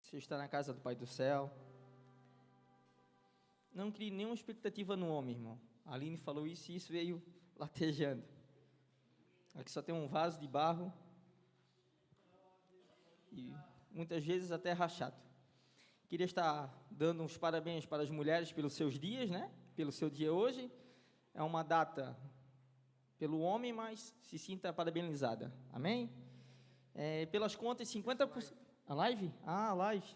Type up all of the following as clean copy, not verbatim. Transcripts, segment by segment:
Você está na casa do Pai do céu. Não crie nenhuma expectativa no homem, irmão. A Aline falou isso e isso veio latejando. Aqui só tem um vaso de barro e muitas vezes até rachado. Queria estar dando uns parabéns para as mulheres pelos seus dias, né? Pelo seu dia hoje. É uma data pelo homem, mas se sinta parabenizada. Amém? Pelas contas, 50%... A live? Ah, a live.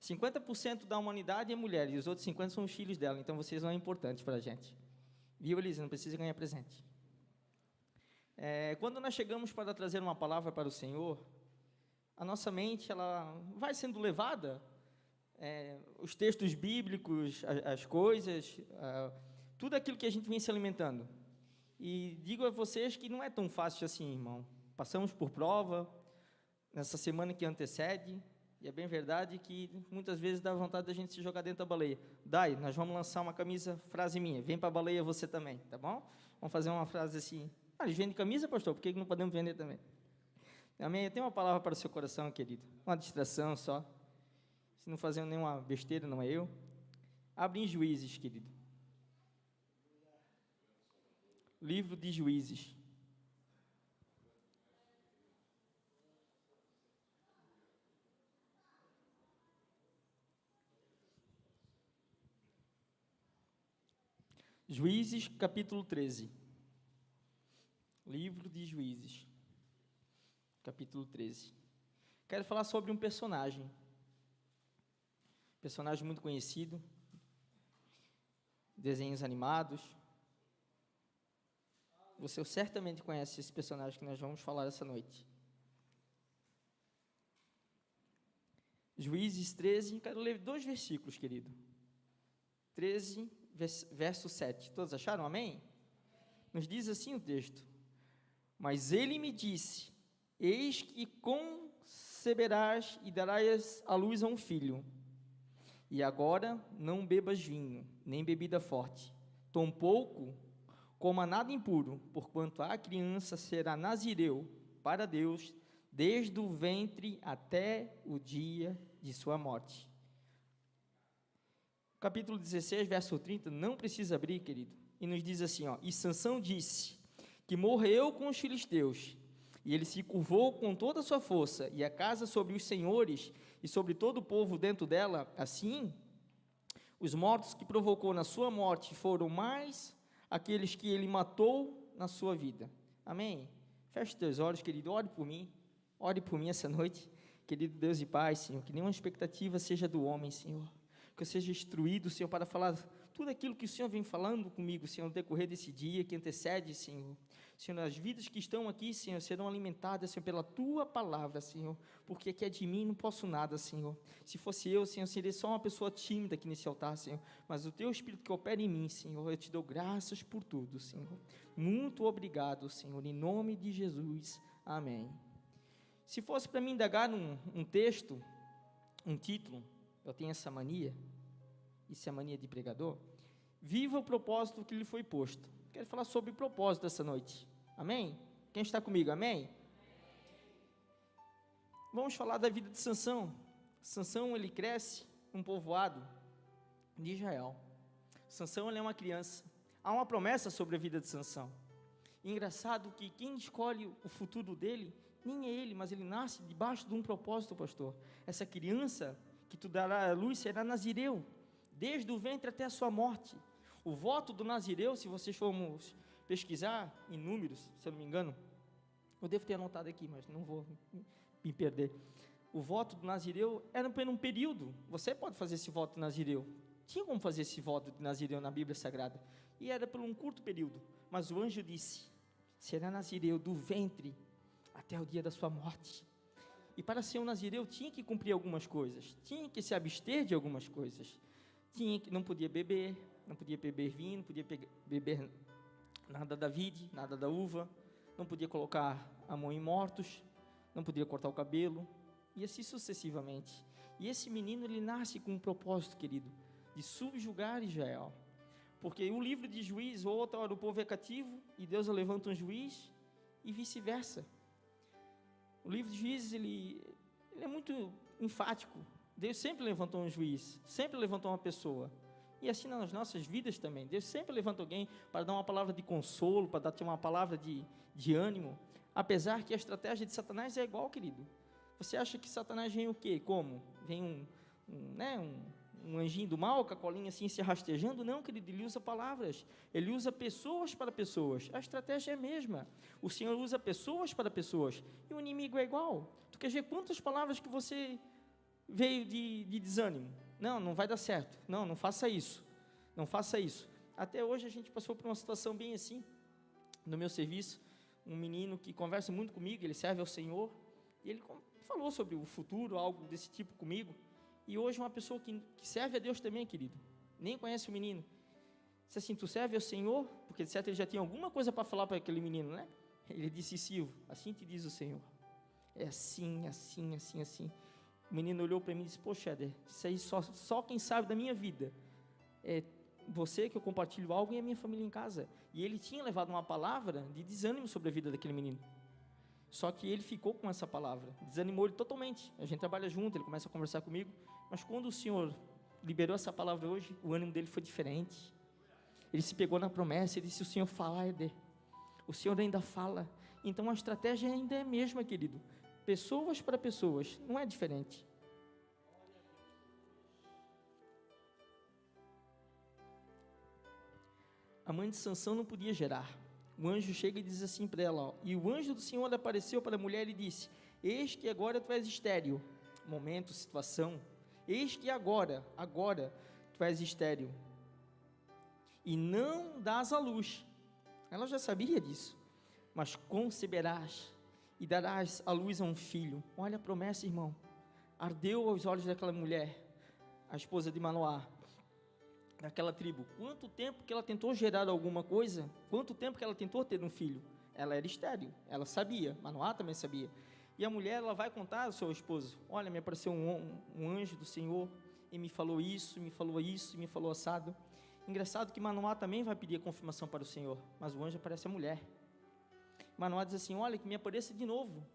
50% da humanidade é mulher, e os outros 50% são os filhos dela, então vocês são importantes para a gente. Viu, Elisa? Não precisa ganhar presente. Quando nós chegamos para trazer uma palavra para o Senhor, a nossa mente ela vai sendo levada, os textos bíblicos, as coisas, tudo aquilo que a gente vem se alimentando. E digo a vocês que não é tão fácil assim, irmão. Passamos por prova, nessa semana que antecede, e é bem verdade que muitas vezes dá vontade da gente se jogar dentro da baleia. Dai, nós vamos lançar uma camisa, frase minha, vem para a baleia você também, tá bom? Vamos fazer uma frase assim, eles vendem camisa, pastor, por que não podemos vender também? Amém? Eu tenho uma palavra para o seu coração, querido, uma distração só, se não fazer nenhuma besteira, não é eu. Abre em Juízes, querido. Livro de Juízes. Juízes, capítulo 13. Livro de Juízes, capítulo 13. Quero falar sobre um personagem muito conhecido, desenhos animados. Você certamente conhece esse personagem que nós vamos falar essa noite. Juízes 13, quero ler 2 versículos, querido. 13, verso 7. Todos acharam? Amém? Nos diz assim o texto: mas ele me disse, eis que conceberás e darás à luz a um filho, e agora não bebas vinho, nem bebida forte, tampouco coma nada impuro, porquanto a criança será nazireu para Deus, desde o ventre até o dia de sua morte. Capítulo 16, verso 30, não precisa abrir, querido, e nos diz assim, e Sansão disse que morreu com os filisteus, e ele se curvou com toda a sua força, e a casa sobre os senhores, e sobre todo o povo dentro dela, assim, os mortos que provocou na sua morte foram mais aqueles que ele matou na sua vida. Amém? Feche teus olhos, querido, ore por mim essa noite, querido Deus e Pai, Senhor, que nenhuma expectativa seja do homem, Senhor, que eu seja instruído, Senhor, para falar tudo aquilo que o Senhor vem falando comigo, Senhor, no decorrer desse dia que antecede, Senhor. Senhor, as vidas que estão aqui, Senhor, serão alimentadas, Senhor, pela Tua palavra, Senhor, porque aqui é de mim, não posso nada, Senhor. Se fosse eu, Senhor, seria só uma pessoa tímida aqui nesse altar, Senhor, mas o Teu Espírito que opera em mim, Senhor, eu te dou graças por tudo, Senhor. Muito obrigado, Senhor, em nome de Jesus, amém. Se fosse para mim indagar um texto, um título, eu tenho essa mania, isso é a mania de pregador, viva o propósito que lhe foi posto. Quero falar sobre o propósito dessa noite, amém? Quem está comigo, amém? Vamos falar da vida de Sansão. Sansão, ele cresce num povoado de Israel. Sansão, ele é uma criança, há uma promessa sobre a vida de Sansão. Engraçado que quem escolhe o futuro dele, nem é ele, mas ele nasce debaixo de um propósito, pastor. Essa criança que tu dará à luz será nazireu, desde o ventre até a sua morte. O voto do nazireu, se vocês formos pesquisar em números, se eu não me engano, eu devo ter anotado aqui, mas não vou me perder. O voto do nazireu era por um período. Você pode fazer esse voto de nazireu. Tinha como fazer esse voto de nazireu na Bíblia Sagrada. E era por um curto período. Mas o anjo disse, será nazireu do ventre até o dia da sua morte. E para ser um nazireu tinha que cumprir algumas coisas, tinha que se abster de algumas coisas, não podia beber vinho, não podia beber nada da vide, nada da uva, não podia colocar a mão em mortos, não podia cortar o cabelo, e assim sucessivamente. E esse menino, ele nasce com um propósito, querido, de subjugar Israel, porque o livro de Juízes, outra hora o povo é cativo, e Deus levanta um juiz, e vice-versa. O livro de Juízes, ele é muito enfático, Deus sempre levantou um juiz, sempre levantou uma pessoa. E assim nas nossas vidas também. Deus sempre levanta alguém para dar uma palavra de consolo, para dar uma palavra de ânimo. Apesar que a estratégia de Satanás é igual, querido. Você acha que Satanás vem o quê? Como? Vem um anjinho do mal, com a colinha assim se rastejando? Não, querido, ele usa palavras. Ele usa pessoas para pessoas. A estratégia é a mesma. O Senhor usa pessoas para pessoas. E o inimigo é igual. Tu quer ver quantas palavras que você veio de desânimo? Não vai dar certo. Não faça isso. Não faça isso. Até hoje a gente passou por uma situação bem assim, no meu serviço, um menino que conversa muito comigo, ele serve ao Senhor, e ele falou sobre o futuro, algo desse tipo comigo, e hoje uma pessoa que serve a Deus também, querido, nem conhece o menino, disse assim, tu serve ao Senhor? Porque de certo ele já tinha alguma coisa para falar para aquele menino, né? Ele disse, Silvio, assim te diz o Senhor, é assim, assim, assim, assim. O menino olhou para mim e disse, poxa, Éder, isso aí só quem sabe da minha vida é você, que eu compartilho algo, e a minha família em casa. E ele tinha levado uma palavra de desânimo sobre a vida daquele menino. Só que ele ficou com essa palavra, desanimou ele totalmente. A gente trabalha junto, ele começa a conversar comigo, mas quando o Senhor liberou essa palavra hoje, o ânimo dele foi diferente. Ele se pegou na promessa, ele disse, o Senhor fala, Éder, o Senhor ainda fala. Então a estratégia ainda é a mesma, querido. Pessoas para pessoas, não é diferente. A mãe de Sansão não podia gerar. O anjo chega e diz assim para ela, ó, e o anjo do Senhor apareceu para a mulher e disse, eis que agora tu és estéril. Momento, situação. Eis que agora tu és estéril. E não dás à luz. Ela já sabia disso. Mas conceberás e darás à luz a um filho. Olha a promessa, irmão. Ardeu aos olhos daquela mulher, a esposa de Manoá, daquela tribo. Quanto tempo que ela tentou gerar alguma coisa? Quanto tempo que ela tentou ter um filho? Ela era estéril, ela sabia, Manoá também sabia. E a mulher, ela vai contar ao seu esposo, olha, me apareceu um anjo do Senhor, e me falou isso, me falou assado. Engraçado que Manoá também vai pedir a confirmação para o Senhor, mas o anjo aparece a mulher. Manoá diz assim, olha, que me apareça de novo,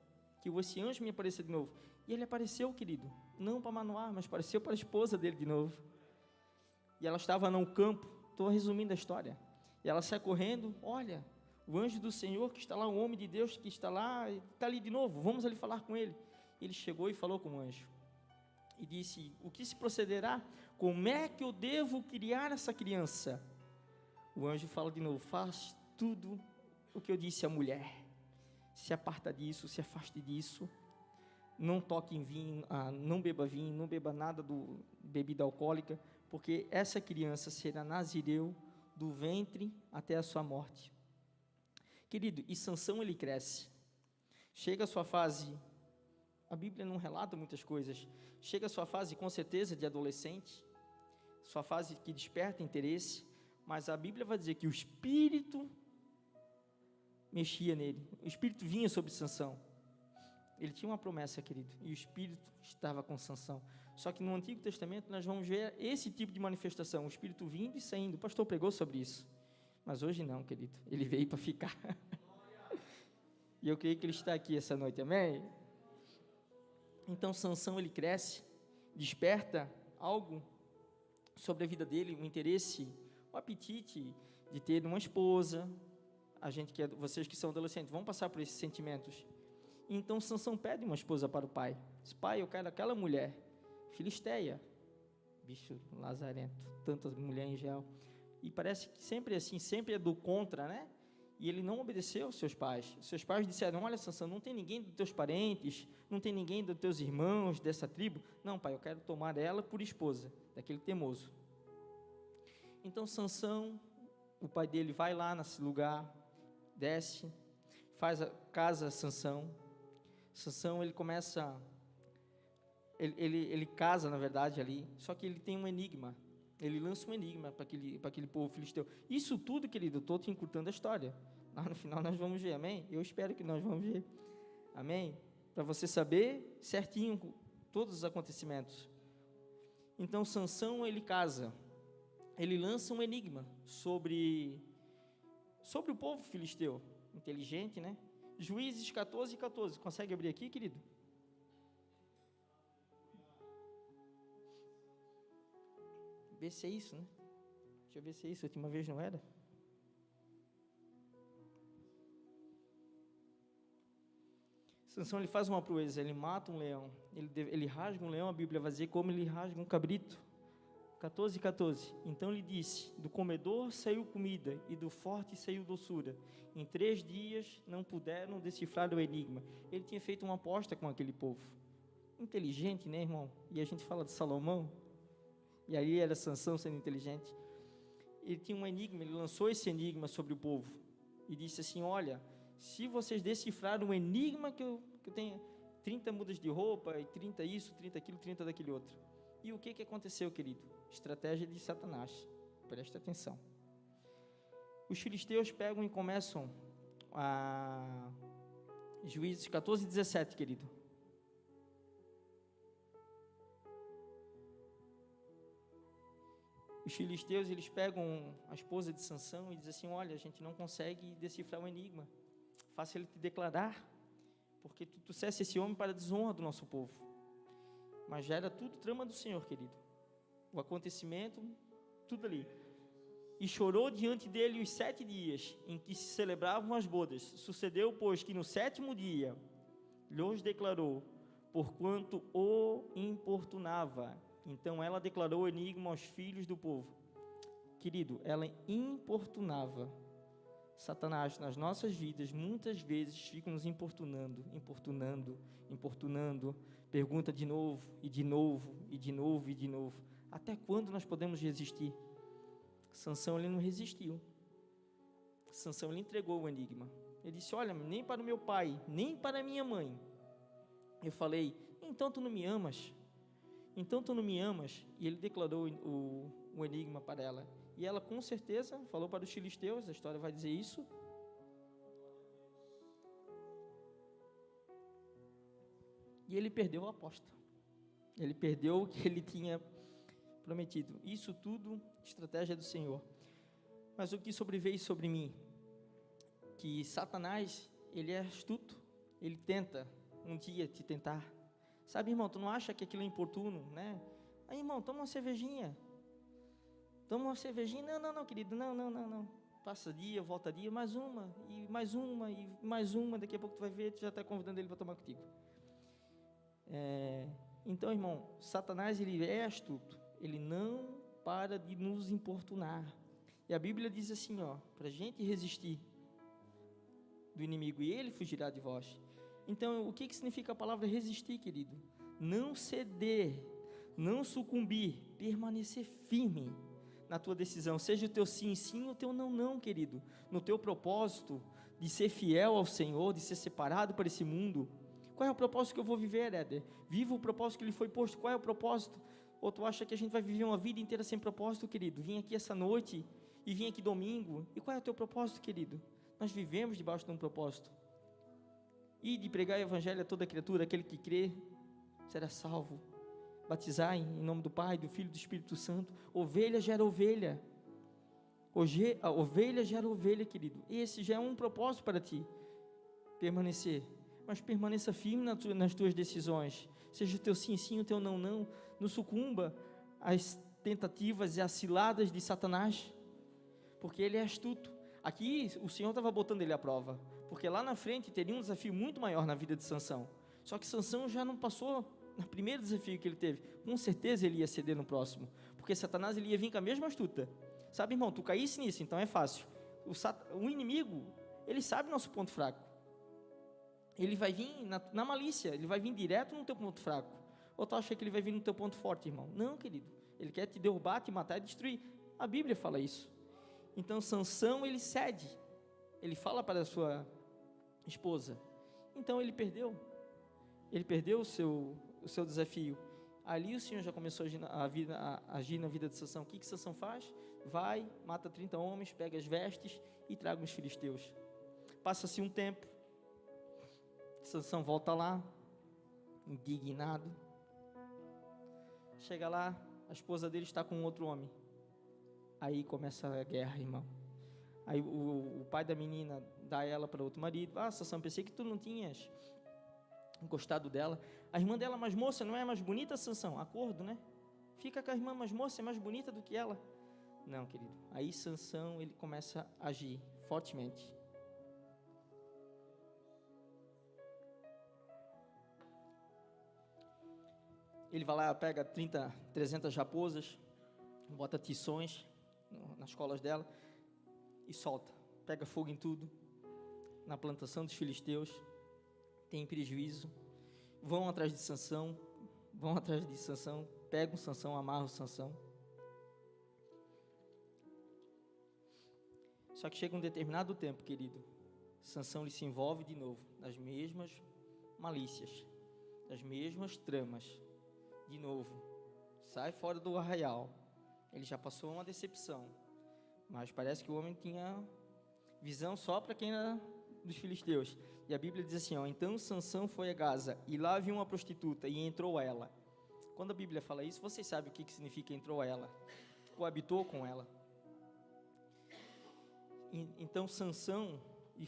que esse anjo me apareça de novo. E ele apareceu, querido, não para Manoá, mas apareceu para a esposa dele de novo. E ela estava no campo, estou resumindo a história, e ela sai correndo, olha, o anjo do Senhor que está lá, o homem de Deus que está lá, está ali de novo, vamos ali falar com ele. Ele chegou e falou com o anjo, e disse, o que se procederá? Como é que eu devo criar essa criança? O anjo fala de novo, faz tudo o que eu disse à mulher, se aparta disso, se afaste disso, não toque em vinho, não beba vinho, não beba nada do bebida alcoólica, porque essa criança será nazireu do ventre até a sua morte. Querido, e Sansão ele cresce, chega a sua fase, a Bíblia não relata muitas coisas, chega a sua fase com certeza de adolescente, sua fase que desperta interesse, mas a Bíblia vai dizer que o Espírito mexia nele, o Espírito vinha sobre Sansão, ele tinha uma promessa, querido, e o Espírito estava com Sansão. Só que no Antigo Testamento nós vamos ver esse tipo de manifestação, o Espírito vindo e saindo. O pastor pregou sobre isso, mas hoje não, querido, ele veio para ficar. E eu creio que ele está aqui essa noite, amém? Então Sansão ele cresce, desperta algo sobre a vida dele, um interesse, um apetite de ter uma esposa. Vocês que são adolescentes vão passar por esses sentimentos. Então Sansão pede uma esposa para o pai. Diz, pai, eu quero aquela mulher, Filisteia, bicho lazarento, tantas mulheres em geral. E parece que sempre é assim, sempre é do contra, né? E ele não obedeceu aos seus pais. Seus pais disseram, olha Sansão, não tem ninguém dos teus parentes, não tem ninguém dos teus irmãos, dessa tribo. Não, pai, eu quero tomar ela por esposa, daquele teimoso. Então Sansão, o pai dele vai lá nesse lugar, desce, casa Sansão. Sansão, ele começa, ele casa, na verdade, ali, só que ele tem um enigma, ele lança um enigma para aquele povo filisteu. Isso tudo, querido, eu estou te encurtando a história, lá no final nós vamos ver, amém? Eu espero que nós vamos ver, amém? Para você saber certinho todos os acontecimentos. Então, Sansão, ele casa, ele lança um enigma sobre o povo filisteu, inteligente, né? Juízes 14:14, consegue abrir aqui, querido? ver se é isso, né? Deixa eu ver se é isso, a última vez não era? Sansão, ele faz uma proeza, ele mata um leão, ele rasga um leão, a Bíblia vai dizer como ele rasga um cabrito. 14:14. Então lhe disse: do comedor saiu comida, e do forte saiu doçura. Em 3 dias não puderam decifrar o enigma. Ele tinha feito uma aposta com aquele povo. Inteligente, né, irmão? E a gente fala de Salomão, e aí era Sansão sendo inteligente. Ele tinha um enigma, ele lançou esse enigma sobre o povo, e disse assim: olha, se vocês decifrarem um enigma que eu tenho 30 mudas de roupa, e 30 isso, 30 aquilo, 30 daquele outro. E o que aconteceu, querido? Estratégia de Satanás. Presta atenção. Os filisteus pegam e começam a... Juízes 14:17, querido. Os filisteus, eles pegam a esposa de Sansão e dizem assim: olha, a gente não consegue decifrar o enigma. Faça ele te declarar, porque tu trouxesse esse homem para a desonra do nosso povo. Mas já era tudo trama do Senhor, querido. O acontecimento, tudo ali. E chorou diante dele os 7 dias em que se celebravam as bodas. Sucedeu, pois, que no 7º dia lhes declarou, porquanto o importunava. Então ela declarou o enigma aos filhos do povo. Querido, ela importunava. Satanás, nas nossas vidas, muitas vezes fica nos importunando. Pergunta de novo, e de novo, e de novo, e de novo. Até quando nós podemos resistir? Sansão, ele não resistiu. Sansão, ele entregou o enigma. Ele disse: olha, nem para o meu pai, nem para a minha mãe. Eu falei: então tu não me amas? Então tu não me amas? E ele declarou o enigma para ela. E ela, com certeza, falou para os filisteus, a história vai dizer isso. E ele perdeu a aposta. Ele perdeu o que ele tinha prometido. Isso tudo, estratégia do Senhor. Mas o que sobreveio sobre mim? Que Satanás, ele é astuto. Ele tenta um dia te tentar. Sabe, irmão, tu não acha que aquilo é importuno, né? Aí, irmão, toma uma cervejinha. Toma uma cervejinha. Não, querido, não. Passa dia, volta dia, mais uma, e mais uma, e mais uma. Daqui a pouco tu vai ver, tu já está convidando ele para tomar contigo. Então, irmão, Satanás, ele é astuto. Ele não para de nos importunar. E a Bíblia diz assim, ó, para a gente resistir do inimigo, e ele fugirá de vós. Então, o que significa a palavra resistir, querido? Não ceder, não sucumbir, permanecer firme na tua decisão, seja o teu sim, sim, ou o teu não, não, querido, no teu propósito de ser fiel ao Senhor, de ser separado para esse mundo. Qual é o propósito que eu vou viver, Éder? Viva o propósito que lhe foi posto. Qual é o propósito? Ou tu acha que a gente vai viver uma vida inteira sem propósito, querido? Vim aqui essa noite e vim aqui domingo. E qual é o teu propósito, querido? Nós vivemos debaixo de um propósito. E de pregar o evangelho a toda criatura, aquele que crê será salvo. Batizar em nome do Pai, do Filho e do Espírito Santo. Ovelha gera ovelha. A ovelha gera ovelha, querido. Esse já é um propósito para ti. Permanecer. Mas permaneça firme nas tuas decisões. Seja o teu sim, sim, o teu não, não. Não sucumba às tentativas e às ciladas de Satanás. Porque ele é astuto. Aqui o Senhor estava botando ele à prova. Porque lá na frente teria um desafio muito maior na vida de Sansão. Só que Sansão já não passou no primeiro desafio que ele teve. Com certeza ele ia ceder no próximo. Porque Satanás, ele ia vir com a mesma astuta. Sabe, irmão, tu caísse nisso, então é fácil. O inimigo, ele sabe nosso ponto fraco. Ele vai vir na malícia, ele vai vir direto no teu ponto fraco. Ou tu acha que ele vai vir no teu ponto forte, irmão? Não, querido. Ele quer te derrubar, te matar e destruir. A Bíblia fala isso. Então, Sansão, ele cede. Ele fala para a sua esposa. Então, ele perdeu. Ele perdeu o seu desafio. Ali o Senhor já começou a agir na vida de Sansão. O que Sansão faz? Vai, mata 30 homens, pega as vestes e traga os filisteus. Passa-se um tempo. Sansão volta lá, indignado. Chega lá, a esposa dele está com outro homem. Aí começa a guerra, irmão. Aí o pai da menina dá ela para outro marido. Sansão, pensei que tu não tinhas gostado dela. A irmã dela, mas moça, não é mais bonita, Sansão? Acordo, né? Fica com a irmã mais moça, é mais bonita do que ela. Não, querido. Aí Sansão, ele começa a agir fortemente. Ele vai lá, pega 300 raposas, bota tições nas colas dela e solta. Pega fogo em tudo. Na plantação dos filisteus, tem prejuízo. Vão atrás de Sansão, pegam Sansão, amarram Sansão. Só que chega um determinado tempo, querido, Sansão ele se envolve de novo nas mesmas malícias, nas mesmas tramas. De novo, sai fora do arraial. Ele já passou uma decepção, mas parece que o homem tinha visão só para quem era dos filisteus. E a Bíblia diz assim, então Sansão foi a Gaza, e lá viu uma prostituta, e entrou ela. Quando a Bíblia fala isso, vocês sabem o que significa entrou ela? Coabitou com ela. Então Sansão, e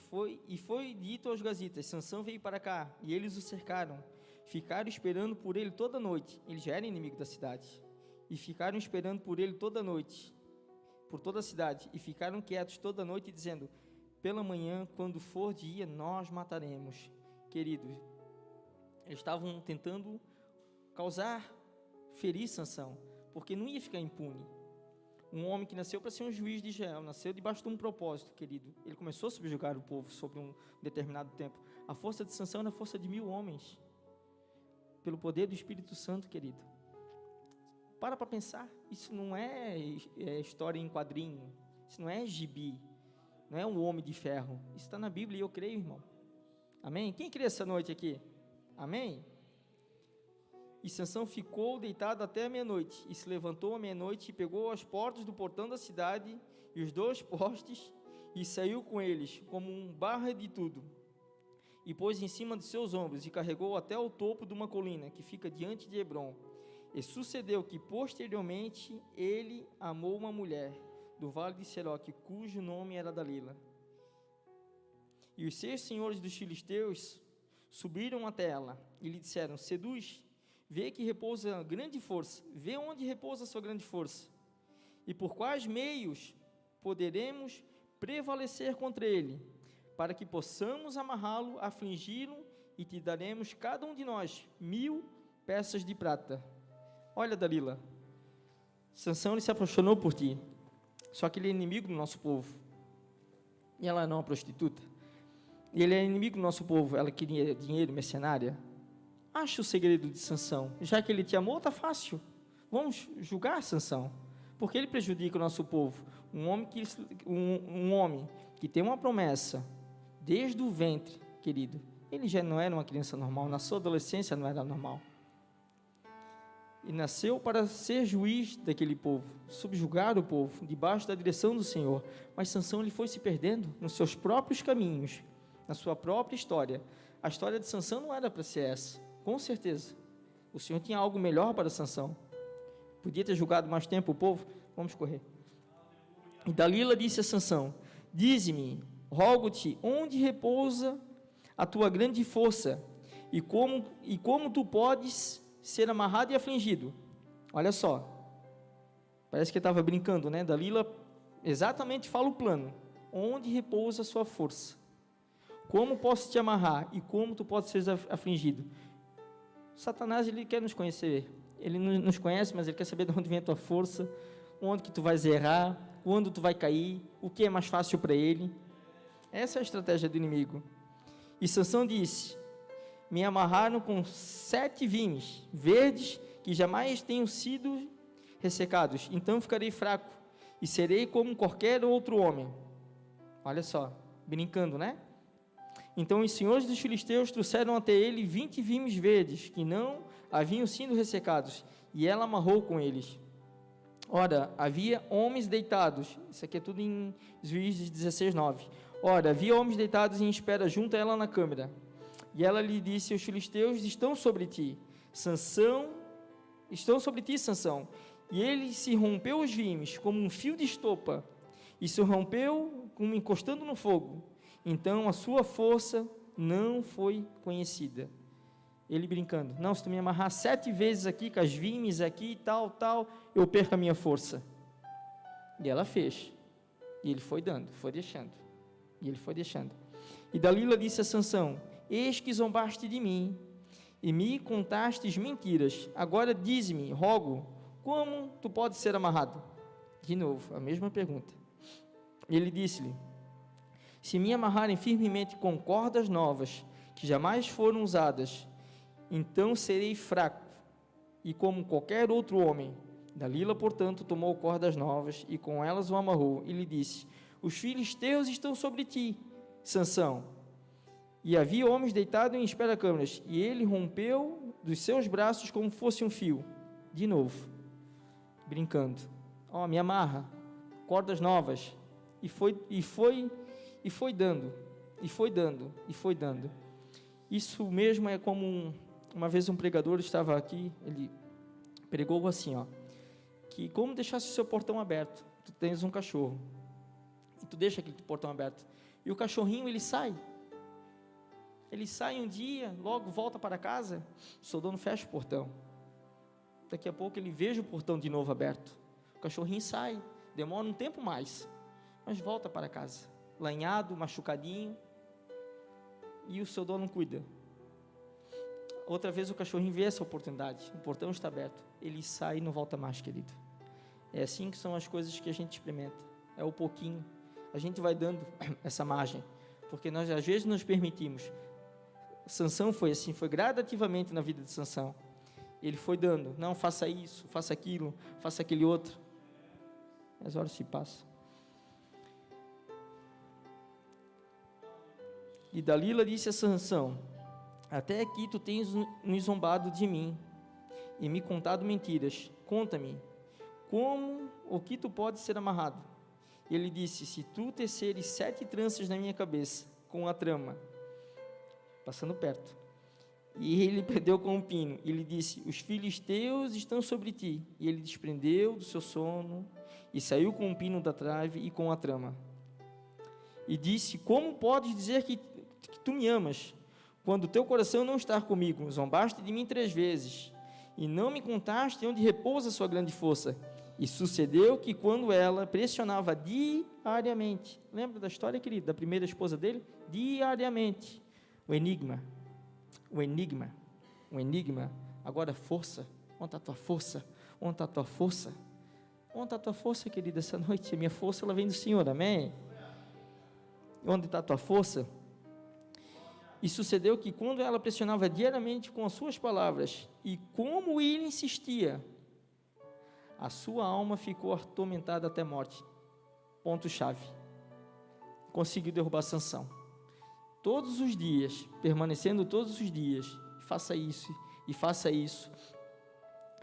foi dito aos gazitas, Sansão veio para cá, e eles o cercaram. Ficaram esperando por ele toda noite. Ele já era inimigo da cidade. E ficaram esperando por ele toda noite, por toda a cidade. E ficaram quietos toda noite, dizendo, pela manhã, quando for dia, nós mataremos. Queridos, eles estavam tentando ferir Sansão, porque não ia ficar impune. Um homem que nasceu para ser um juiz de Israel, nasceu debaixo de um propósito, querido. Ele começou a subjugar o povo sobre um determinado tempo. A força de Sansão era a força de 1000 homens. Pelo poder do Espírito Santo, querido. Para pensar, isso não é história em quadrinho, isso não é gibi, não é um homem de ferro, isso está na Bíblia e eu creio, irmão. Amém? Quem crê essa noite aqui? Amém? E Sansão ficou deitado até a meia-noite, e se levantou à meia-noite, e pegou as portas do portão da cidade, e os 2 postes, e saiu com eles, como um barra de tudo, e pôs em cima de seus ombros, e carregou até o topo de uma colina, que fica diante de Hebrom. E sucedeu que, posteriormente, ele amou uma mulher, do vale de Seroque, cujo nome era Dalila. E os 6 senhores dos filisteus subiram até ela, e lhe disseram, seduz, vê que repousa grande força, vê onde repousa a sua grande força, e por quais meios poderemos prevalecer contra ele, para que possamos amarrá-lo, afligi-lo, e te daremos cada um de nós 1000 peças de prata. Olha, Dalila, Sansão ele se apaixonou por ti, só que ele é inimigo do nosso povo, e ela não é uma prostituta, e ele é inimigo do nosso povo, ela queria dinheiro, mercenária. Acha o segredo de Sansão, já que ele te amou, está fácil, vamos julgar Sansão, porque ele prejudica o nosso povo, um homem que tem uma promessa, desde o ventre, querido, ele já não era uma criança normal, na sua adolescência não era normal, e nasceu para ser juiz daquele povo, subjugar o povo, debaixo da direção do Senhor, mas Sansão ele foi se perdendo nos seus próprios caminhos, na sua própria história. A história de Sansão não era para ser essa, com certeza, o Senhor tinha algo melhor para Sansão, podia ter julgado mais tempo o povo, vamos correr. E Dalila disse a Sansão, dize-me, rogo-te, onde repousa a tua grande força, e como tu podes ser amarrado e afligido? Olha só, parece que estava brincando, né? Dalila exatamente fala o plano, onde repousa a sua força, como posso te amarrar, e como tu podes ser afligido? Satanás, ele quer nos conhecer, ele nos conhece, mas ele quer saber de onde vem a tua força, onde que tu vais errar, quando tu vai cair, o que é mais fácil para ele. Essa é a estratégia do inimigo. E Sansão disse, me amarraram com 7 vimes verdes, que jamais tenham sido ressecados, então ficarei fraco, e serei como qualquer outro homem. Olha só, brincando, né? Então os senhores dos filisteus trouxeram até ele 20 vimes verdes, que não haviam sido ressecados, e ela amarrou com eles. Ora, havia homens deitados, isso aqui é tudo em Juízes 16:9. Ora, havia homens deitados em espera junto a ela na câmara. E ela lhe disse, os filisteus estão sobre ti, Sansão. E ele se rompeu os vimes, como um fio de estopa, e se rompeu como encostando no fogo. Então a sua força não foi conhecida. Ele brincando, não, se tu me amarrar 7 vezes aqui, com as vimes aqui, tal, eu perco a minha força. E ela fez. E ele foi dando, foi deixando. E ele foi deixando. E Dalila disse a Sansão, eis que zombaste de mim, e me contastes mentiras. Agora dize-me, rogo, como tu podes ser amarrado? De novo, a mesma pergunta. Ele disse-lhe, se me amarrarem firmemente com cordas novas, que jamais foram usadas, então serei fraco, e como qualquer outro homem. Dalila, portanto, tomou cordas novas, e com elas o amarrou, e lhe disse, os filisteus estão sobre ti, Sansão. E havia homens deitados em espera-câmaras, e ele rompeu dos seus braços como fosse um fio. De novo, brincando, me amarra, cordas novas, e foi dando. Isso mesmo é como uma vez um pregador estava aqui, ele pregou assim, que como deixasse o seu portão aberto, tu tens um cachorro, e tu deixa aquele portão aberto, e o cachorrinho ele sai um dia, logo volta para casa, o seu dono fecha o portão, daqui a pouco ele veja o portão de novo aberto, o cachorrinho sai, demora um tempo mais, mas volta para casa, lanhado, machucadinho, e o seu dono cuida. Outra vez o cachorrinho vê essa oportunidade, o portão está aberto, ele sai e não volta mais, querido. É assim que são as coisas que a gente experimenta, é o pouquinho, a gente vai dando essa margem, porque nós às vezes nos permitimos. Sansão foi assim, foi gradativamente na vida de Sansão, ele foi dando, não, faça isso, faça aquilo, faça aquele outro, as horas se passam. E Dalila disse a Sansão, até aqui tu tens nos zombado de mim, e me contado mentiras, conta-me, como o que tu podes ser amarrado? E ele disse, se tu teceres 7 tranças na minha cabeça, com a trama, passando perto, e ele prendeu com um pino, e lhe disse, os filisteus estão sobre ti, e ele desprendeu do seu sono, e saiu com um pino da trave e com a trama, e disse, como podes dizer que tu me amas, quando teu coração não está comigo? Zombaste de mim 3 vezes, e não me contaste onde repousa sua grande força. E sucedeu que quando ela pressionava diariamente, lembra da história, querido, da primeira esposa dele? Diariamente, o enigma, agora força, onde está a tua força? Onde está a tua força? Onde está a tua força, querida, essa noite? A minha força, ela vem do Senhor, amém? Onde está a tua força? E sucedeu que quando ela pressionava diariamente com as suas palavras, e como ele insistia, a sua alma ficou atormentada até a morte. Ponto-chave. Conseguiu derrubar Sansão. Todos os dias, permanecendo todos os dias, faça isso, e faça isso,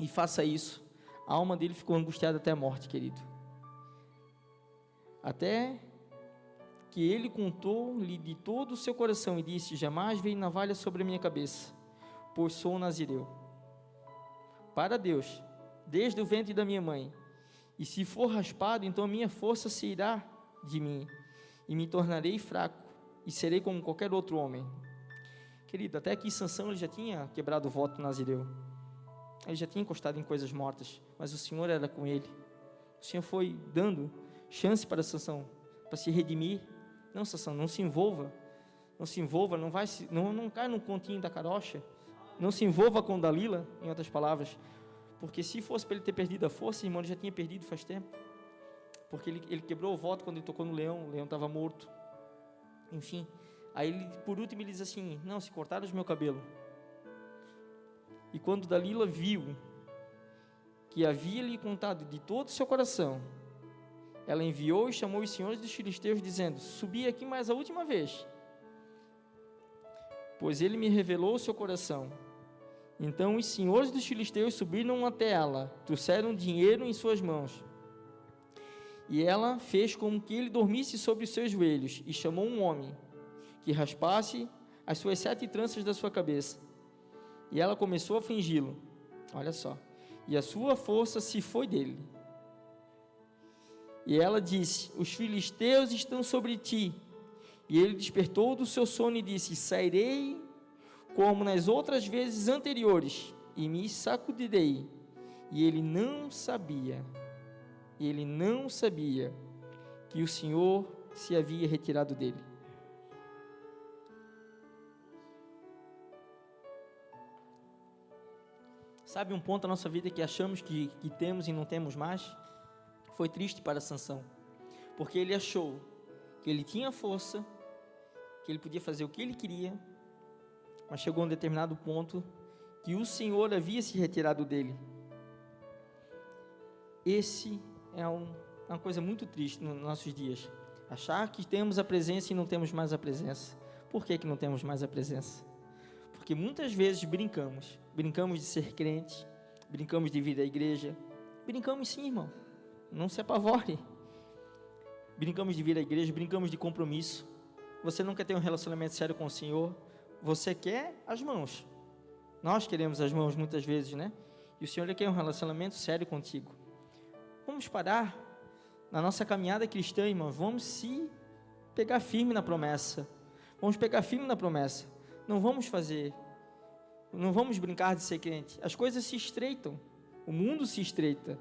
e faça isso. A alma dele ficou angustiada até a morte, querido. Até que ele contou-lhe de todo o seu coração e disse, jamais veio navalha sobre a minha cabeça, pois sou nazireu para Deus, desde o ventre da minha mãe, e se for raspado, então a minha força se irá de mim, e me tornarei fraco, e serei como qualquer outro homem. Querido, até aqui Sansão ele já tinha quebrado o voto nazireu, ele já tinha encostado em coisas mortas, mas o Senhor era com ele, o Senhor foi dando chance para Sansão, para se redimir. Não, Sansão, não se envolva, não cai no continho da carocha, não se envolva com Dalila, em outras palavras, porque se fosse para ele ter perdido a força, irmão, ele já tinha perdido faz tempo, porque ele quebrou o voto quando ele tocou no leão, o leão estava morto, enfim, aí ele, por último ele diz assim, não, se cortaram o meu cabelo, e quando Dalila viu, que havia lhe contado de todo o seu coração, ela enviou e chamou os senhores dos filisteus, dizendo, subi aqui mais a última vez, pois ele me revelou o seu coração. Então os senhores dos filisteus subiram até ela, trouxeram dinheiro em suas mãos, e ela fez como que ele dormisse sobre os seus joelhos, e chamou um homem, que raspasse as suas 7 tranças da sua cabeça, e ela começou a fingi-lo, olha só, e a sua força se foi dele. E ela disse, os filisteus estão sobre ti. E ele despertou do seu sono e disse, sairei como nas outras vezes anteriores, e me sacudirei. E ele não sabia que o Senhor se havia retirado dele. Sabe um ponto da nossa vida que achamos que temos e não temos mais? Foi triste para Sansão, porque ele achou que ele tinha força, que ele podia fazer o que ele queria, mas chegou a um determinado ponto que o Senhor havia se retirado dele. Esse é uma coisa muito triste nos nossos dias, achar que temos a presença e não temos mais a presença. Por que não temos mais a presença? Porque muitas vezes brincamos de ser crente, brincamos de vir à igreja, brincamos sim, irmão, não se apavore, brincamos de vir à igreja, brincamos de compromisso. Você não quer ter um relacionamento sério com o Senhor, você quer as mãos, nós queremos as mãos muitas vezes, né? E o Senhor quer um relacionamento sério contigo. Vamos parar na nossa caminhada cristã, irmão, vamos se pegar firme na promessa, não vamos brincar de ser crente, as coisas se estreitam, o mundo se estreita,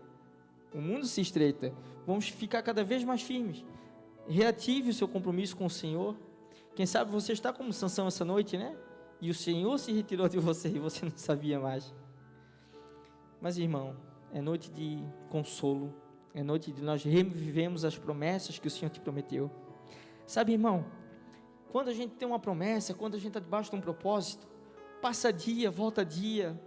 vamos ficar cada vez mais firmes, reative o seu compromisso com o Senhor. Quem sabe você está como Sansão essa noite, né? E o Senhor se retirou de você e você não sabia mais. Mas, irmão, é noite de consolo, é noite de nós revivemos as promessas que o Senhor te prometeu. Sabe, irmão, quando a gente tem uma promessa, quando a gente está debaixo de um propósito, passa dia, volta dia,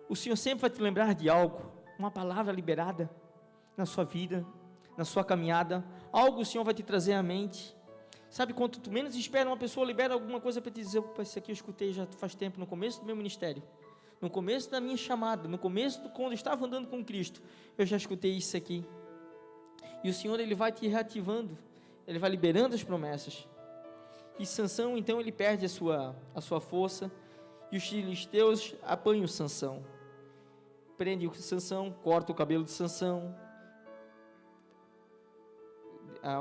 o Senhor sempre vai te lembrar de algo, uma palavra liberada na sua vida, na sua caminhada, algo o Senhor vai te trazer à mente. Sabe, quando tu menos espera, uma pessoa libera alguma coisa para te dizer: opa, isso aqui eu escutei já faz tempo, no começo do meu ministério, no começo da minha chamada, no começo quando eu estava andando com Cristo, eu já escutei isso aqui. E o Senhor, Ele vai te reativando, Ele vai liberando as promessas. E Sansão, então, ele perde a sua força, e os filisteus apanham Sansão, prende o Sansão, corta o cabelo de Sansão.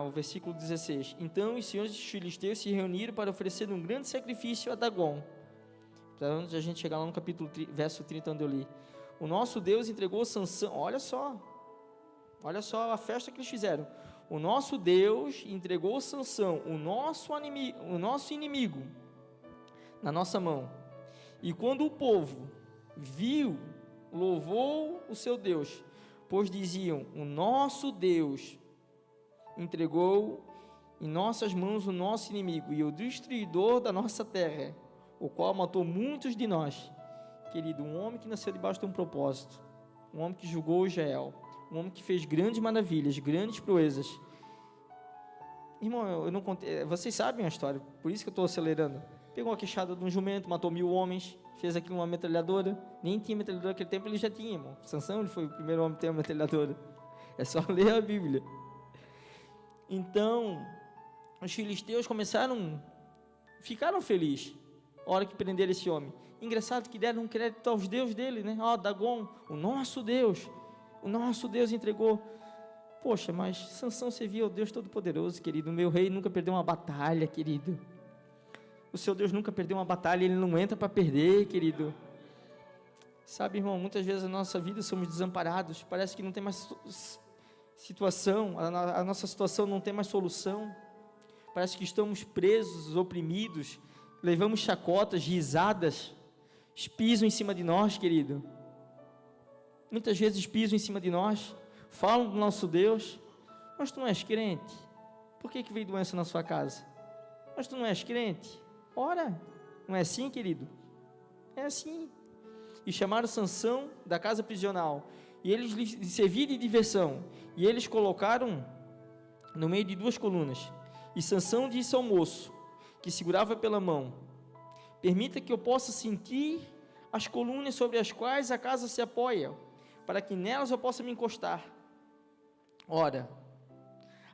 O versículo 16: então os senhores dos filisteus se reuniram para oferecer um grande sacrifício a Dagom. Para onde a gente chegar lá no capítulo verso 30, onde eu li: o nosso Deus entregou Sansão. Olha só a festa que eles fizeram. O nosso Deus entregou Sansão, o nosso inimigo, na nossa mão. E quando o povo viu, louvou o seu Deus, pois diziam: o nosso Deus entregou em nossas mãos o nosso inimigo e o destruidor da nossa terra, o qual matou muitos de nós. Querido, um homem que nasceu debaixo de um propósito, um homem que julgou Israel, um homem que fez grandes maravilhas, grandes proezas. Irmão, eu não contei, vocês sabem a história, por isso que eu estou acelerando. Pegou a queixada de um jumento, matou 1000 homens, fez aquilo uma metralhadora. Nem tinha metralhadora naquele tempo, ele já tinha, irmão. Sansão, ele foi o primeiro homem a ter uma metralhadora. É só ler a Bíblia. Então, os filisteus ficaram felizes na hora que prenderam esse homem. Engraçado que deram um crédito aos deuses dele, né? Dagom, o nosso Deus entregou. Poxa, mas Sansão servia ao Deus Todo-Poderoso, querido. O meu rei nunca perdeu uma batalha, querido. O seu Deus nunca perdeu uma batalha, ele não entra para perder, querido. Sabe, irmão, muitas vezes na nossa vida somos desamparados, parece que não tem mais situação, a nossa situação não tem mais solução, parece que estamos presos, oprimidos, levamos chacotas, risadas, pisam em cima de nós, querido. Muitas vezes pisam em cima de nós, falam do nosso Deus. Mas tu não és crente, por que veio doença na sua casa? Mas tu não és crente, ora, não é assim, querido? É assim. E chamaram Sansão da casa prisional, e eles lhe serviram de diversão, e eles colocaram no meio de 2 colunas, e Sansão disse ao moço, que segurava pela mão: permita que eu possa sentir as colunas sobre as quais a casa se apoia, para que nelas eu possa me encostar. Ora,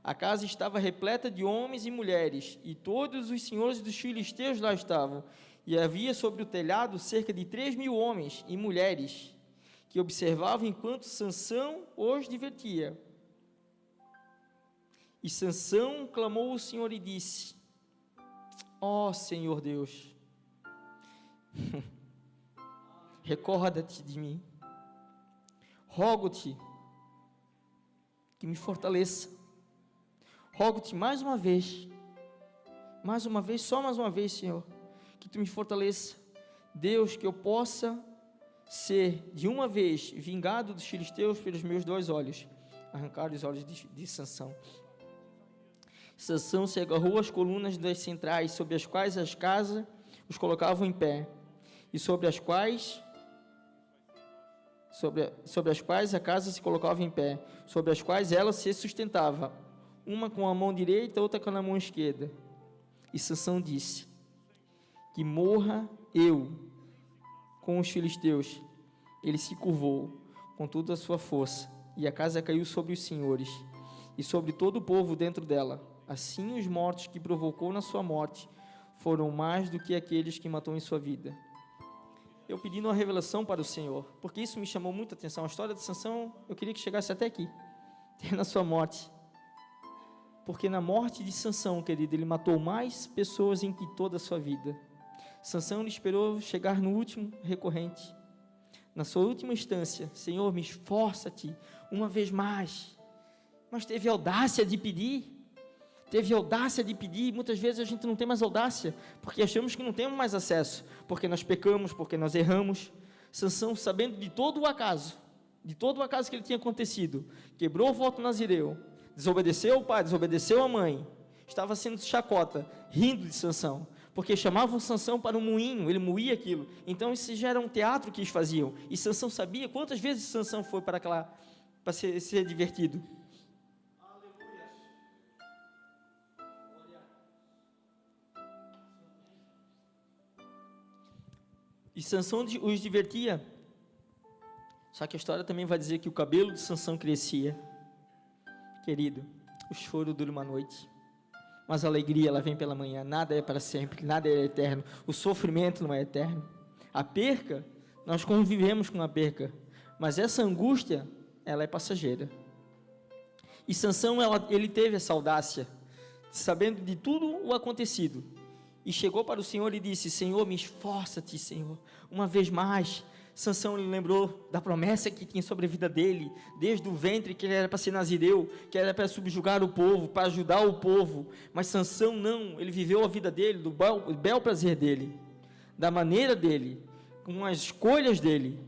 a casa estava repleta de homens e mulheres, e todos os senhores dos filisteus lá estavam, e havia sobre o telhado cerca de 3.000 homens e mulheres, que observavam enquanto Sansão os divertia. E Sansão clamou ao Senhor e disse: ó Senhor Deus, Recorda-te de mim. Rogo-te que me fortaleça. Rogo-te mais uma vez, só mais uma vez, Senhor, que tu me fortaleça. Deus, que eu possa ser, de uma vez, vingado dos filisteus pelos meus 2 olhos. Arrancar os olhos de Sansão. Sansão se agarrou às colunas das centrais, sobre as quais as casas os colocavam em pé, e sobre as quais a casa se colocava em pé, sobre as quais ela se sustentava, uma com a mão direita, outra com a mão esquerda. E Sansão disse: que morra eu com os filisteus. Ele se curvou com toda a sua força, e a casa caiu sobre os senhores, e sobre todo o povo dentro dela. Assim os mortos que provocou na sua morte foram mais do que aqueles que matou em sua vida. Eu pedindo uma revelação para o Senhor, porque isso me chamou muita atenção. A história de Sansão, eu queria que chegasse até aqui, na sua morte. Porque na morte de Sansão, querido, ele matou mais pessoas em que toda a sua vida. Sansão lhe esperou chegar no último recorrente, na sua última instância: Senhor, me esforça-te uma vez mais. Mas teve audácia de pedir. Muitas vezes a gente não tem mais audácia, porque achamos que não temos mais acesso, porque nós pecamos, porque nós erramos. Sansão, sabendo de todo o acaso que ele tinha acontecido, quebrou o voto nazireu, desobedeceu o pai, desobedeceu a mãe, estava sendo chacota, rindo de Sansão, porque chamavam Sansão para um moinho, ele moía aquilo. Então isso já era um teatro que eles faziam, e Sansão sabia quantas vezes Sansão foi para ser divertido. E Sansão os divertia. Só que a história também vai dizer que o cabelo de Sansão crescia. Querido, o choro dura uma noite, mas a alegria ela vem pela manhã. Nada é para sempre, nada é eterno. O sofrimento não é eterno. A perca, nós convivemos com a perca, mas essa angústia, ela é passageira. E Sansão, ele teve essa audácia, sabendo de tudo o acontecido, e chegou para o Senhor e disse: Senhor, me esforça-te, Senhor, uma vez mais. Sansão, ele lembrou da promessa que tinha sobre a vida dele, desde o ventre, que ele era para ser nazireu, que era para subjugar o povo, para ajudar o povo. Mas Sansão não, ele viveu a vida dele, do bel prazer dele, da maneira dele, com as escolhas dele.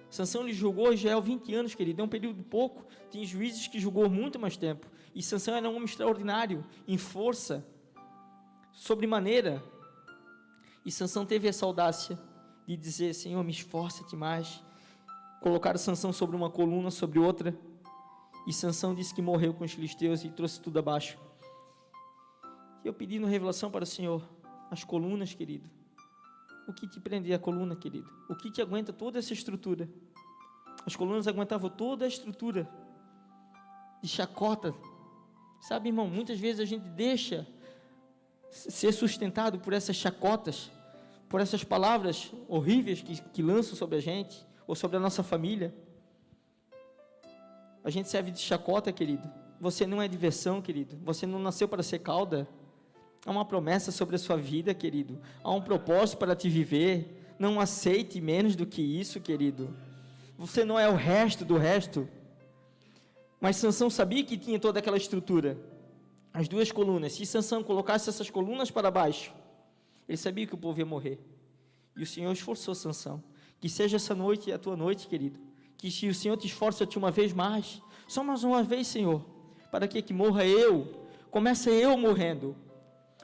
Sansão lhe julgou Israel 20 anos, querido, é um período pouco. Tem juízes que julgou muito mais tempo. E Sansão era um homem extraordinário, em força, sobremaneira. E Sansão teve essa audácia de dizer: Senhor, me esforça-te mais. Colocaram Sansão sobre uma coluna, sobre outra, e Sansão disse que morreu com os filisteus e trouxe tudo abaixo. E eu pedindo revelação para o Senhor: as colunas, querido, o que te prende a coluna, querido? O que te aguenta toda essa estrutura? As colunas aguentavam toda a estrutura de chacota. Sabe, irmão, muitas vezes a gente deixa ser sustentado por essas chacotas, por essas palavras horríveis que lançam sobre a gente, ou sobre a nossa família. A gente serve de chacota, querido. Você não é diversão, querido. Você não nasceu para ser cauda. Há uma promessa sobre a sua vida, querido. Há um propósito para te viver. Não aceite menos do que isso, querido. Você não é o resto do resto. Mas Sansão sabia que tinha toda aquela estrutura. As duas colunas. Se Sansão colocasse essas colunas para baixo, ele sabia que o povo ia morrer. E o Senhor esforçou Sansão. Que seja essa noite a tua noite, querido. Que se o Senhor te esforça-te uma vez mais, só mais uma vez, Senhor, para que morra eu, comece eu morrendo.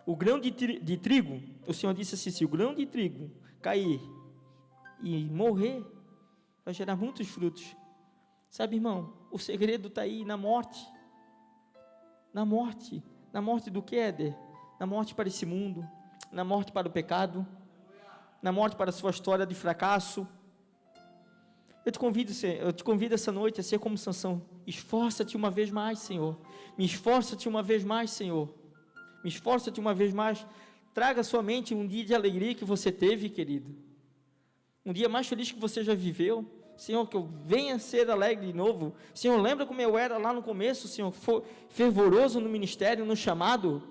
O grão de trigo, o Senhor disse assim: se o grão de trigo cair e morrer, vai gerar muitos frutos. Sabe, irmão, o segredo está aí na morte. Na morte do que, Éder? Na morte para esse mundo, na morte para o pecado, na morte para a sua história de fracasso. Eu te convido essa noite a ser como Sansão. Esforça-te uma vez mais, Senhor. Me esforça-te uma vez mais, Senhor. Me esforça-te uma vez mais. Traga à sua mente um dia de alegria que você teve, querido. Um dia mais feliz que você já viveu. Senhor, que eu venha ser alegre de novo. Senhor, lembra como eu era lá no começo, Senhor, fervoroso no ministério, no chamado?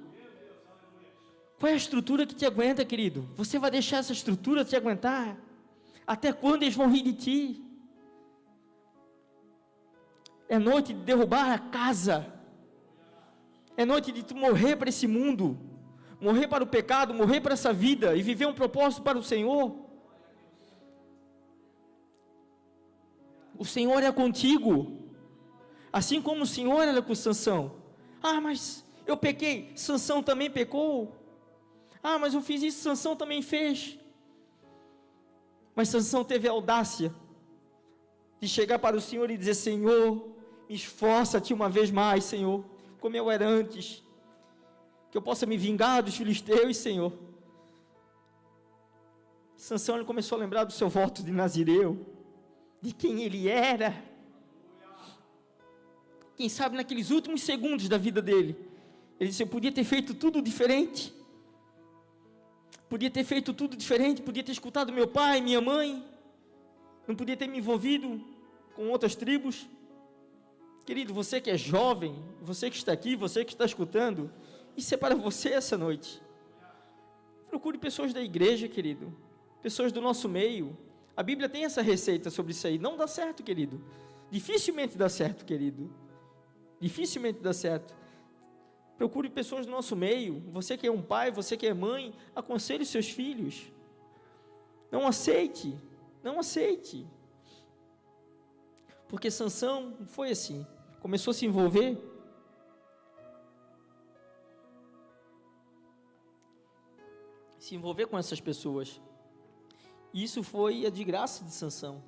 Qual é a estrutura que te aguenta, querido? Você vai deixar essa estrutura te aguentar? Até quando eles vão rir de ti? É noite de derrubar a casa. É noite de tu morrer para esse mundo, morrer para o pecado, morrer para essa vida e viver um propósito para o Senhor. O Senhor é contigo, assim como o Senhor era com Sansão. Ah, mas eu pequei, Sansão também pecou. Ah, mas eu fiz isso, Sansão também fez. Mas Sansão teve a audácia de chegar para o Senhor e dizer: Senhor, esforça-te uma vez mais, Senhor, como eu era antes, que eu possa me vingar dos filisteus, Senhor. Sansão, ele começou a lembrar do seu voto de Nazireu, de quem ele era. Quem sabe naqueles últimos segundos da vida dele, ele disse: eu podia ter feito tudo diferente, podia ter feito tudo diferente, podia ter escutado meu pai, minha mãe, não podia ter me envolvido com outras tribos. Querido, você que é jovem, você que está aqui, você que está escutando, isso é para você essa noite. Procure pessoas da igreja, querido, pessoas do nosso meio. A Bíblia tem essa receita sobre isso aí. Não dá certo, querido, dificilmente dá certo, querido, dificilmente dá certo. Procure pessoas do nosso meio. Você que é um pai, você que é mãe, aconselhe os seus filhos. Não aceite, não aceite. Porque Sansão foi assim, começou a se envolver. Se envolver com essas pessoas. E isso foi a de graça de Sansão.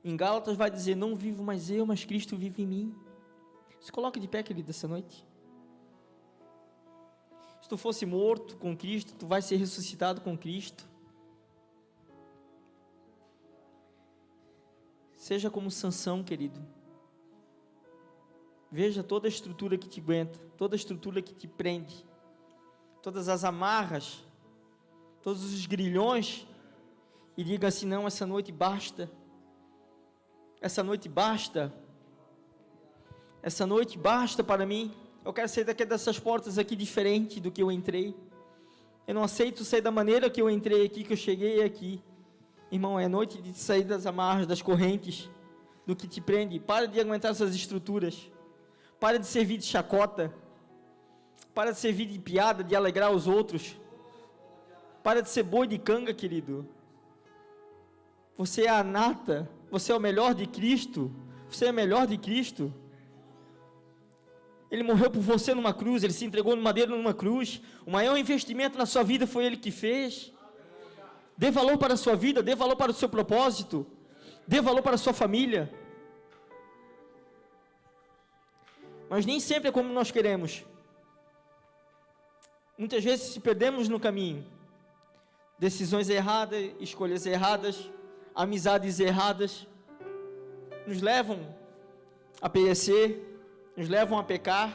Em Gálatas vai dizer: não vivo mais eu, mas Cristo vive em mim. Se coloque de pé, querido, essa noite. Se tu fosse morto com Cristo, tu vai ser ressuscitado com Cristo. Seja como Sansão, querido. Veja toda a estrutura que te aguenta, toda a estrutura que te prende, todas as amarras, todos os grilhões, e diga assim: não, essa noite basta. Essa noite basta. Essa noite basta para mim. Eu quero sair dessas portas aqui diferente do que eu entrei. Eu não aceito sair da maneira que eu entrei aqui, que eu cheguei aqui. Irmão, é noite de sair das amarras, das correntes, do que te prende. Para de aguentar essas estruturas. Para de servir de chacota. Para de servir de piada, de alegrar os outros. Para de ser boi de canga, querido. Você é a nata. Você é o melhor de Cristo. Você é o melhor de Cristo. Ele morreu por você numa cruz. Ele se entregou no madeiro numa cruz. O maior investimento na sua vida foi Ele que fez. Dê valor para a sua vida, dê valor para o seu propósito, dê valor para a sua família. Mas nem sempre é como nós queremos. Muitas vezes se perdemos no caminho. Decisões erradas, escolhas erradas, amizades erradas, nos levam a perecer, nos levam a pecar.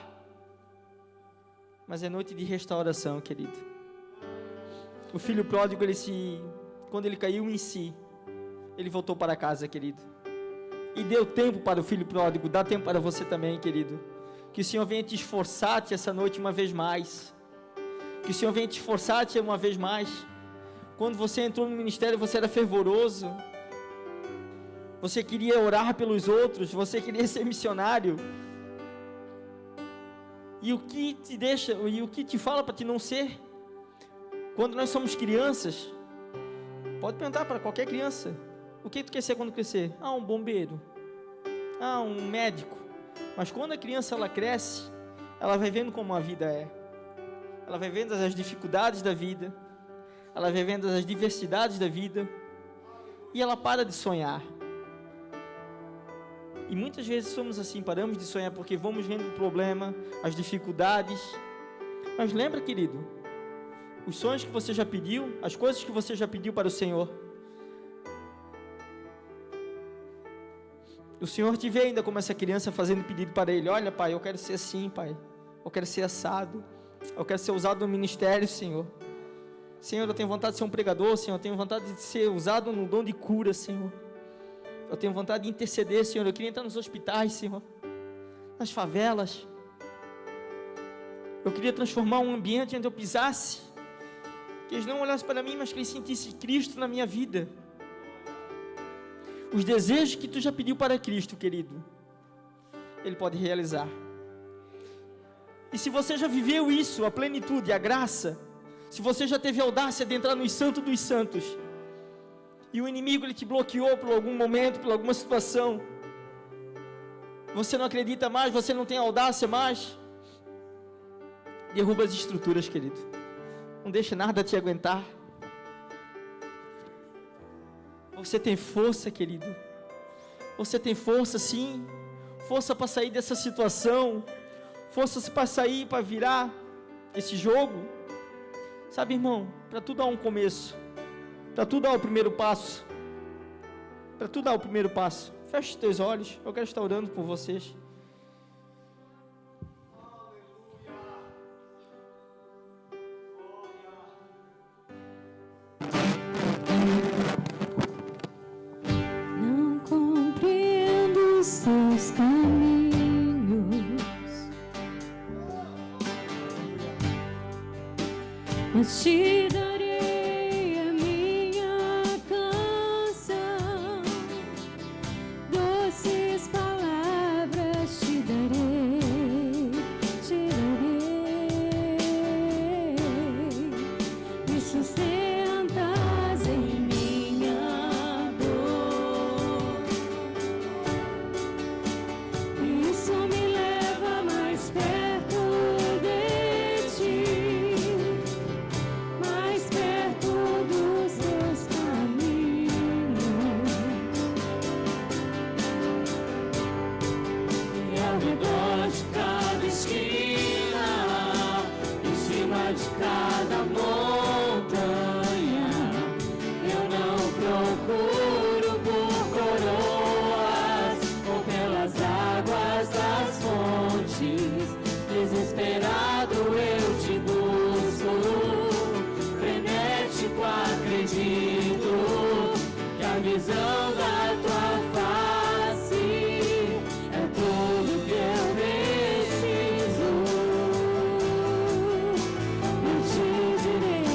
Mas é noite de restauração, querido. O filho pródigo, quando ele caiu em si, ele voltou para casa, querido. E deu tempo para o filho pródigo, dá tempo para você também, querido. Que o Senhor venha te esforçar-te essa noite uma vez mais. Que o Senhor venha te esforçar-te uma vez mais. Quando você entrou no ministério, você era fervoroso. Você queria orar pelos outros, você queria ser missionário. E o que te deixa, e o que te fala para te não ser? Quando nós somos crianças, pode perguntar para qualquer criança: o que tu quer ser quando crescer? Ah, um bombeiro. Ah, um médico. Mas quando a criança ela cresce, ela vai vendo como a vida é. Ela vai vendo as dificuldades da vida. Ela vai vendo as diversidades da vida. E ela para de sonhar. E muitas vezes somos assim, paramos de sonhar porque vamos vendo o problema, as dificuldades. Mas lembra, querido, os sonhos que você já pediu, as coisas que você já pediu para o Senhor. O Senhor te vê ainda como essa criança fazendo pedido para Ele: olha, Pai, eu quero ser assim, Pai, eu quero ser assado, eu quero ser usado no ministério, Senhor. Senhor, eu tenho vontade de ser um pregador, Senhor, eu tenho vontade de ser usado no dom de cura, Senhor. Eu tenho vontade de interceder, Senhor, eu queria entrar nos hospitais, Senhor, nas favelas. Eu queria transformar um ambiente onde eu pisasse, que eles não olhassem para mim, mas que eles sentissem Cristo na minha vida. Os desejos que tu já pediu para Cristo, querido, Ele pode realizar. E se você já viveu isso, a plenitude, a graça, se você já teve a audácia de entrar no Santo dos Santos, e o inimigo ele te bloqueou por algum momento, por alguma situação, você não acredita mais, você não tem audácia mais, derruba as estruturas, querido. Não deixa nada te aguentar. Você tem força, querido. Você tem força, sim. Força para sair dessa situação. Força para sair, para virar esse jogo. Sabe, irmão, para tu dar um começo, para tu dar o primeiro passo, para tu dar o primeiro passo, feche os teus olhos. Eu quero estar orando por vocês. Seus caminhos, mas te darei a minha canção, doces palavras te darei, me sustentas em minha dor. Isso me leva mais perto de ti, mais perto dos teus caminhos. E ao redor de cada esquina, em cima de cada montanha, eu não procuro por coroas ou pelas águas das fontes. Desesperado eu te busco, frenético acredito que a visão da tua face é tudo que eu preciso. Eu te direi,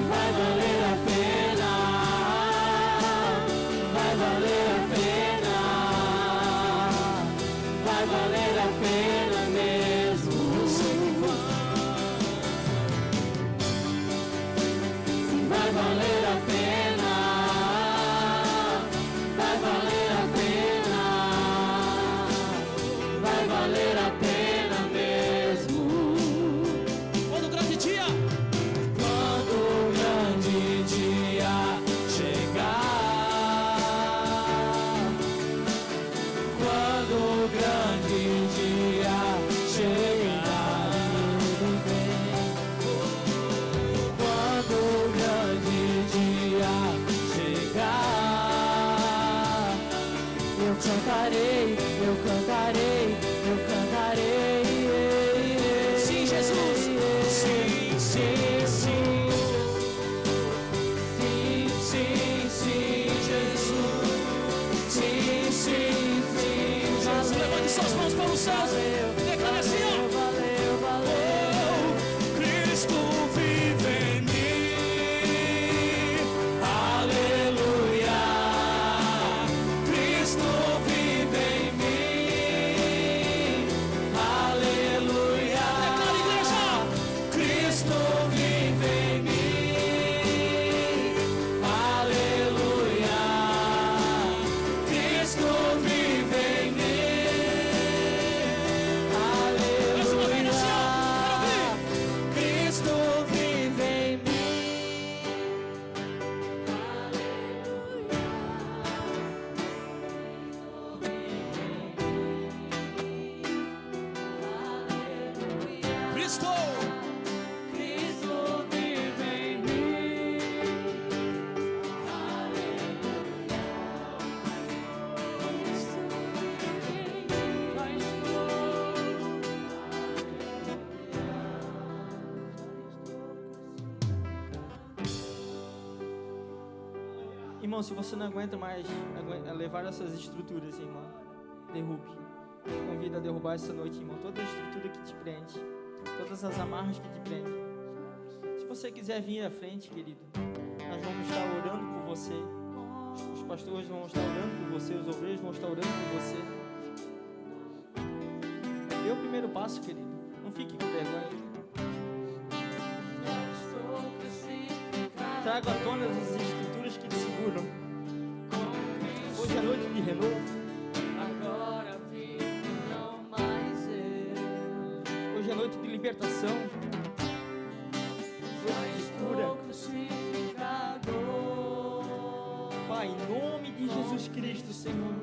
vai valer a pena, vai valer a pena, vai valer a pena mesmo. Vai valer a pena, vai valer a pena, vai valer a pena mesmo. Quando o grande dia, Quando o grande dia chegar, quando o grande dia chegar, ele vem. Quando o grande dia chegar, eu cantarei, eu cantarei, eu cantarei. sim, Jesus, sim, sim, sim, Sim, sim, sim, Jesus. Sim, sim, sim, Jesus, levante suas mãos para os céus, declare assim, ó. valeu, valeu. Cristo vive em mim, aleluia. Cristo vive em mim, aleluia. Declara, igreja, Cristo vive em mim, aleluia. Cristo vive em mim, mais uma vez assim, ó, quero ouvir. Cristo vive em mim. Cristo, Cristo vive em mim. Irmão, se você não aguenta mais levar essas estruturas, irmão, derrube. Te convido a derrubar essa noite, irmão, toda a estrutura que te prende, todas as amarras que te prendem. Se você quiser vir à frente, querido, nós vamos estar orando por você. Os pastores vão estar orando por você, os obreiros vão estar orando por você. Dê o primeiro passo, querido. Não fique com vergonha. Traga à tona as estruturas que te seguram. Hoje é noite de renovo. Agora vivo não mais eu. Hoje é noite de libertação. Noite de cura. Pai, em nome de Jesus Cristo, Senhor.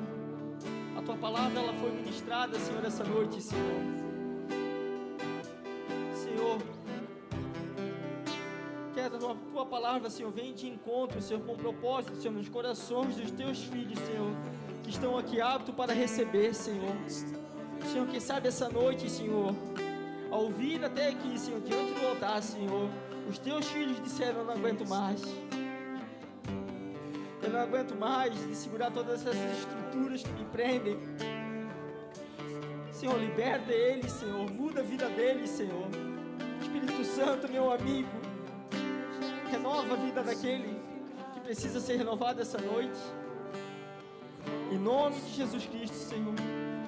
A tua palavra ela foi ministrada, Senhor, essa noite, Senhor. Senhor, que a tua palavra, Senhor, venha de encontro, Senhor, com propósito, Senhor, nos corações dos teus filhos, Senhor, que estão aqui aptos para receber, Senhor. Senhor, quem sabe essa noite, Senhor, ao vir até aqui, Senhor, diante do altar, Senhor, os teus filhos disseram: eu não aguento mais. Eu não aguento mais de segurar todas essas estruturas que me prendem. Senhor, liberta eles, Senhor, muda a vida deles, Senhor. Espírito Santo, meu amigo, renova a vida daquele que precisa ser renovado essa noite. Em nome de Jesus Cristo, Senhor,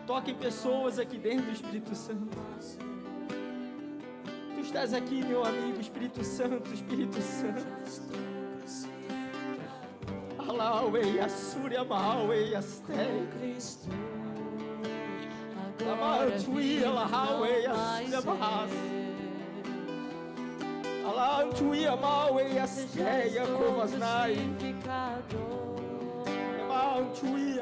toque em pessoas aqui dentro, Espírito Santo. Tu estás aqui, meu amigo, Espírito Santo, Espírito Santo. Alaue, Assuri, Amaue, Astei. Amaltui, Alaue, Assuri, Amaue. Alautui, Amaue, Astei, Kovasnai. Amaltui.